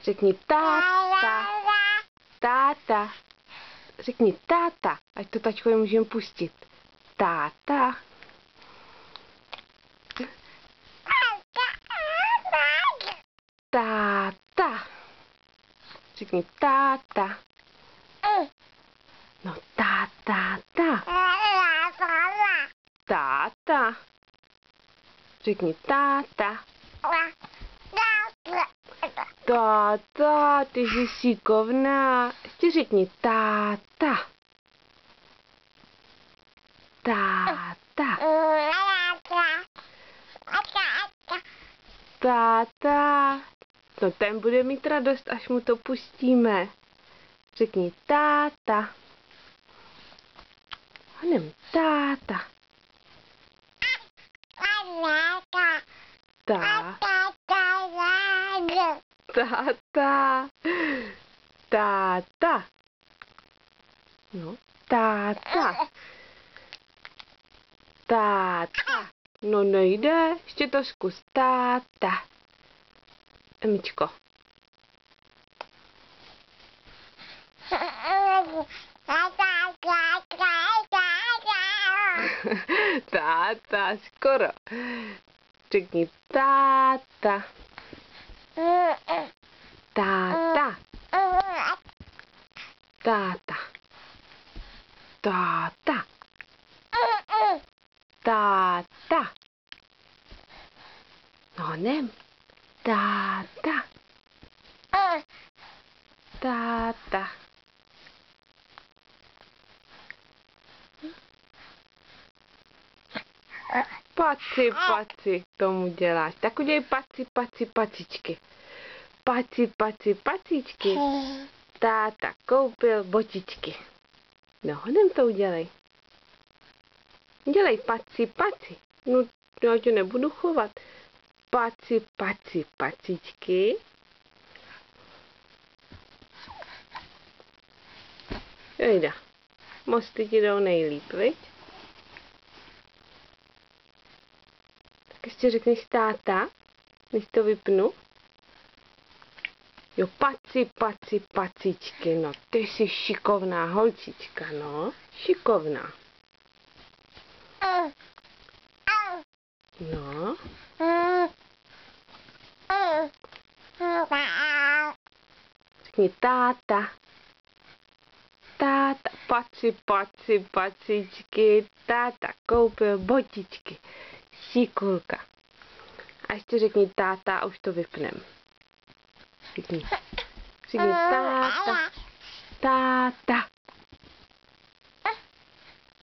Řekni táta. Táta. Řekni táta, ať to tačkovi můžeme pustit. Táta. Táta. Řekni táta. No táta. Táta. Řekni táta. Táta, ty jsi šikovná. Ještě řekni táta. Táta. Táta. No ten bude mít radost, až mu to pustíme. Řekni táta. Hanem táta. Táta. Táta. No, táta. Táta. No nejde, ještě to zkus. Táta. Emičko. Táta, skoro. Řekni táta. Táta. Táta. Táta. Táta. No nem. Táta. Táta. Paci, paci, tomu děláš. Tak udělej paci, paci, pacičky. Paci, paci, pacičky. Táta koupil botičky. No, honem to udělej. Dělej paci, paci. No, já tě nebudu chovat. Paci, paci, pacičky. Jejda. Mosty ti jdou nejlíp, viď? Tak ještě řekneš táta, než to vypnu. Jo, paci, paci, pacičky, no ty jsi šikovná holčička, no, šikovná. No. Řekni táta. Táta, paci, paci, pacičky, táta koupil botičky. Šikulka. A ještě řekni táta a už to vypnem. Řekni táta. Táta.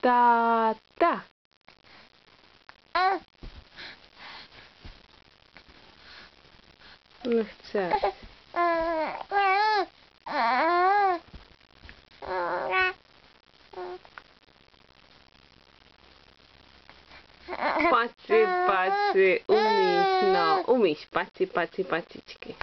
Táta. Nechce. Paci, paci, umíš, no, umíš, paci, paci, pacičky.